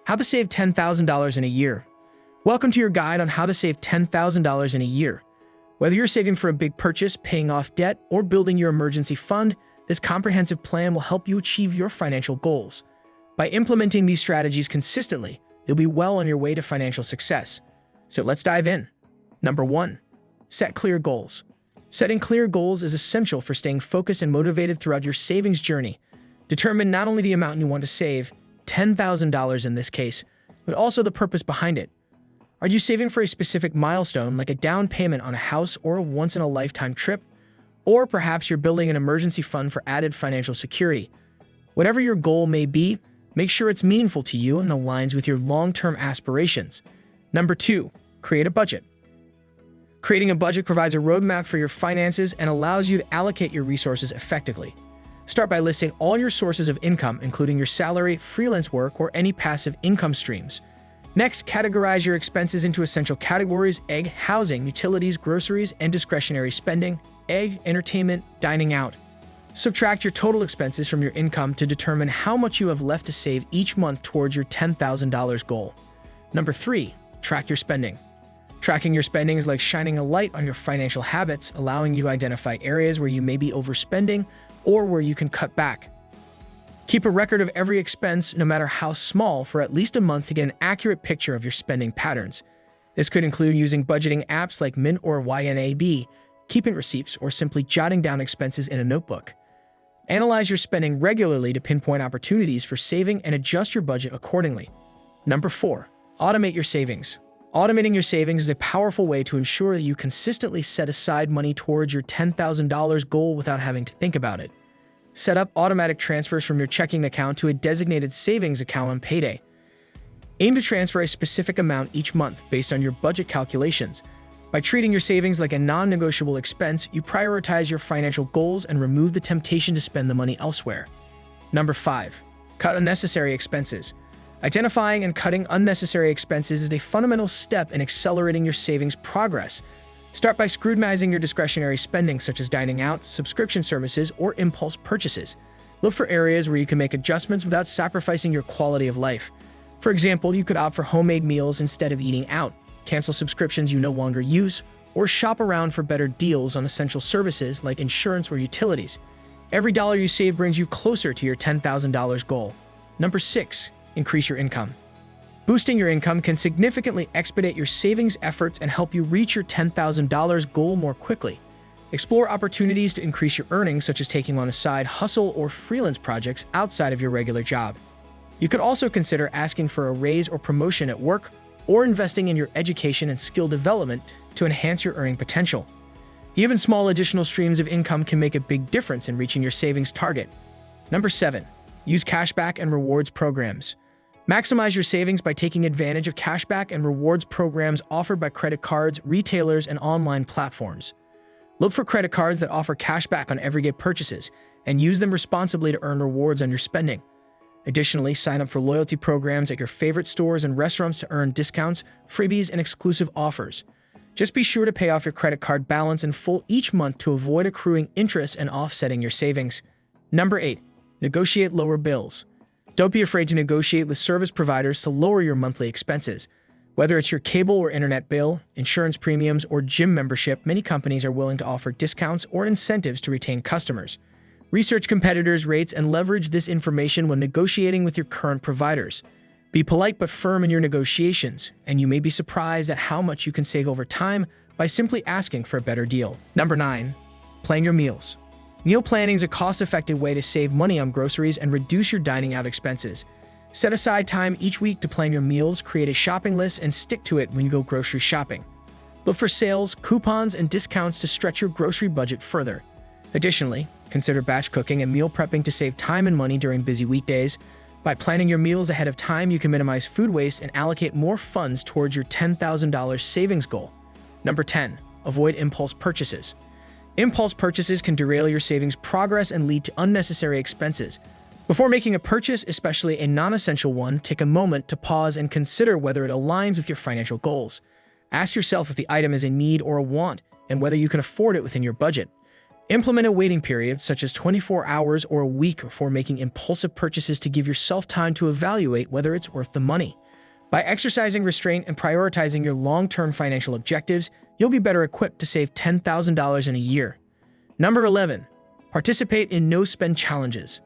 How to save $10,000 in a year. Welcome to your guide on how to save $10,000 in a year. Whether you're saving for a big purchase, paying off debt, or building your emergency fund, this comprehensive plan will help you achieve your financial goals. By implementing these strategies consistently, you'll be well on your way to financial success. So let's dive in. Number 1. Set clear goals. Setting clear goals is essential for staying focused and motivated throughout your savings journey. Determine not only the amount you want to save, $10,000 in this case, but also the purpose behind it. Are you saving for a specific milestone like a down payment on a house or a once-in-a-lifetime trip? Or perhaps you're building an emergency fund for added financial security. Whatever your goal may be, make sure it's meaningful to you and aligns with your long-term aspirations. Number 2. Create a budget. Creating a budget provides a roadmap for your finances and allows you to allocate your resources effectively. Start by listing all your sources of income, including your salary, freelance work, or any passive income streams. Next, categorize your expenses into essential categories: egg, housing, utilities, groceries, and discretionary spending. Egg, entertainment, dining out. Subtract your total expenses from your income to determine how much you have left to save each month towards your $10,000 goal. Number 3. Track your spending. Tracking your spending is like shining a light on your financial habits, allowing you to identify areas where you may be overspending or where you can cut back. Keep a record of every expense, no matter how small, for at least a month to get an accurate picture of your spending patterns. This could include using budgeting apps like Mint or YNAB, keeping receipts, or simply jotting down expenses in a notebook. Analyze your spending regularly to pinpoint opportunities for saving and adjust your budget accordingly. Number 4. Automate your savings. Automating your savings is a powerful way to ensure that you consistently set aside money towards your $10,000 goal without having to think about it. Set up automatic transfers from your checking account to a designated savings account on payday. Aim to transfer a specific amount each month based on your budget calculations. By treating your savings like a non-negotiable expense, you prioritize your financial goals and remove the temptation to spend the money elsewhere. Number 5. Cut unnecessary expenses. Identifying and cutting unnecessary expenses is a fundamental step in accelerating your savings progress. Start by scrutinizing your discretionary spending, such as dining out, subscription services, or impulse purchases. Look for areas where you can make adjustments without sacrificing your quality of life. For example, you could opt for homemade meals instead of eating out, cancel subscriptions you no longer use, or shop around for better deals on essential services like insurance or utilities. Every dollar you save brings you closer to your $10,000 goal. Number 6. Increase your income. Boosting your income can significantly expedite your savings efforts and help you reach your $10,000 goal more quickly. Explore opportunities to increase your earnings, such as taking on a side hustle or freelance projects outside of your regular job. You could also consider asking for a raise or promotion at work, or investing in your education and skill development to enhance your earning potential. Even small additional streams of income can make a big difference in reaching your savings target. Number 7. Use cashback and rewards programs. Maximize your savings by taking advantage of cashback and rewards programs offered by credit cards, retailers, and online platforms. Look for credit cards that offer cashback on everyday purchases and use them responsibly to earn rewards on your spending. Additionally, sign up for loyalty programs at your favorite stores and restaurants to earn discounts, freebies, and exclusive offers. Just be sure to pay off your credit card balance in full each month to avoid accruing interest and offsetting your savings. Number 8. Negotiate lower bills. Don't be afraid to negotiate with service providers to lower your monthly expenses. Whether it's your cable or internet bill, insurance premiums, or gym membership, many companies are willing to offer discounts or incentives to retain customers. Research competitors' rates and leverage this information when negotiating with your current providers. Be polite but firm in your negotiations, and you may be surprised at how much you can save over time by simply asking for a better deal. Number 9. Plan your meals. Meal planning is a cost-effective way to save money on groceries and reduce your dining out expenses. Set aside time each week to plan your meals, create a shopping list, and stick to it when you go grocery shopping. Look for sales, coupons, and discounts to stretch your grocery budget further. Additionally, consider batch cooking and meal prepping to save time and money during busy weekdays. By planning your meals ahead of time, you can minimize food waste and allocate more funds towards your $10,000 savings goal. Number 10. Avoid impulse purchases. Impulse purchases can derail your savings progress and lead to unnecessary expenses. Before making a purchase, especially a non-essential one, take a moment to pause and consider whether it aligns with your financial goals. Ask yourself if the item is a need or a want, and whether you can afford it within your budget. Implement a waiting period, such as 24 hours or a week before making impulsive purchases to give yourself time to evaluate whether it's worth the money. By exercising restraint and prioritizing your long-term financial objectives, you'll be better equipped to save $10,000 in a year. Number 11. Participate in no-spend challenges.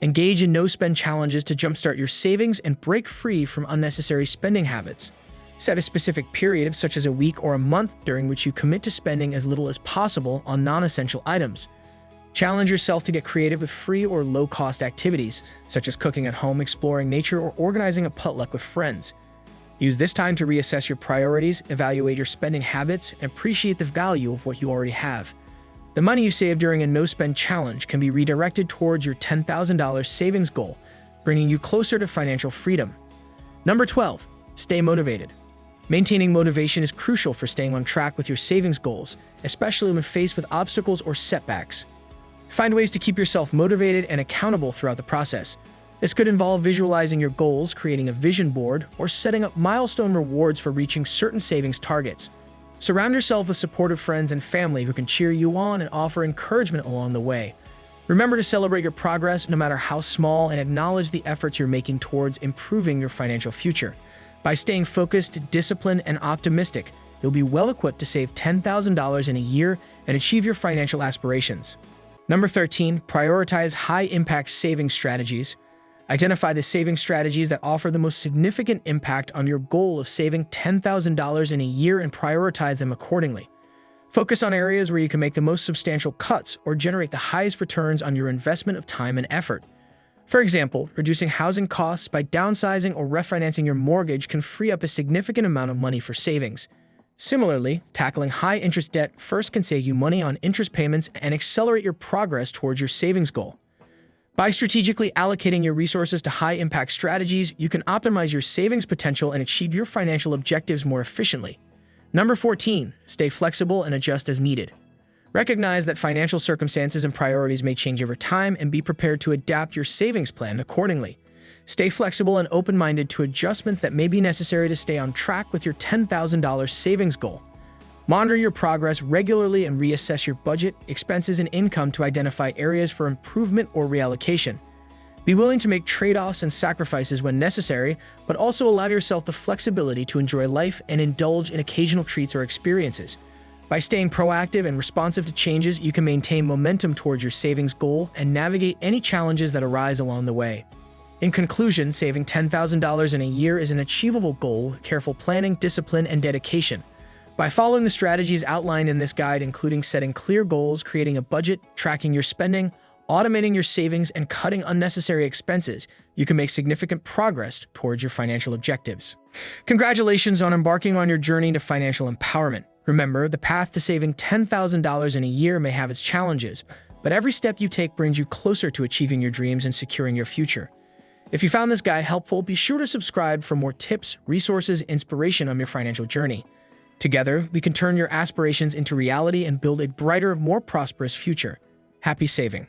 Engage in no-spend challenges to jumpstart your savings and break free from unnecessary spending habits. Set a specific period, such as a week or a month, during which you commit to spending as little as possible on non-essential items. Challenge yourself to get creative with free or low-cost activities, such as cooking at home, exploring nature, or organizing a potluck with friends. Use this time to reassess your priorities, evaluate your spending habits, and appreciate the value of what you already have. The money you save during a no-spend challenge can be redirected towards your $10,000 savings goal, bringing you closer to financial freedom. Number 12. Stay motivated. Maintaining motivation is crucial for staying on track with your savings goals, especially when faced with obstacles or setbacks. Find ways to keep yourself motivated and accountable throughout the process. This could involve visualizing your goals, creating a vision board, or setting up milestone rewards for reaching certain savings targets. Surround yourself with supportive friends and family who can cheer you on and offer encouragement along the way. Remember to celebrate your progress, no matter how small, and acknowledge the efforts you're making towards improving your financial future. By staying focused, disciplined, and optimistic, you'll be well equipped to save $10,000 in a year and achieve your financial aspirations. Number 13. Prioritize high-impact saving strategies. Identify the saving strategies that offer the most significant impact on your goal of saving $10,000 in a year and prioritize them accordingly. Focus on areas where you can make the most substantial cuts or generate the highest returns on your investment of time and effort. For example, reducing housing costs by downsizing or refinancing your mortgage can free up a significant amount of money for savings. Similarly, tackling high-interest debt first can save you money on interest payments and accelerate your progress towards your savings goal. By strategically allocating your resources to high-impact strategies, you can optimize your savings potential and achieve your financial objectives more efficiently. Number 14. Stay flexible and adjust as needed. Recognize that financial circumstances and priorities may change over time, and be prepared to adapt your savings plan accordingly. Stay flexible and open-minded to adjustments that may be necessary to stay on track with your $10,000 savings goal. Monitor your progress regularly and reassess your budget, expenses, and income to identify areas for improvement or reallocation. Be willing to make trade-offs and sacrifices when necessary, but also allow yourself the flexibility to enjoy life and indulge in occasional treats or experiences. By staying proactive and responsive to changes, you can maintain momentum towards your savings goal and navigate any challenges that arise along the way. In conclusion, saving $10,000 in a year is an achievable goal with careful planning, discipline, and dedication. By following the strategies outlined in this guide, including setting clear goals, creating a budget, tracking your spending, automating your savings, and cutting unnecessary expenses, you can make significant progress towards your financial objectives. Congratulations on embarking on your journey to financial empowerment. Remember, the path to saving $10,000 in a year may have its challenges, but every step you take brings you closer to achieving your dreams and securing your future. If you found this guide helpful, be sure to subscribe for more tips, resources, and inspiration on your financial journey. Together, we can turn your aspirations into reality and build a brighter, more prosperous future. Happy saving!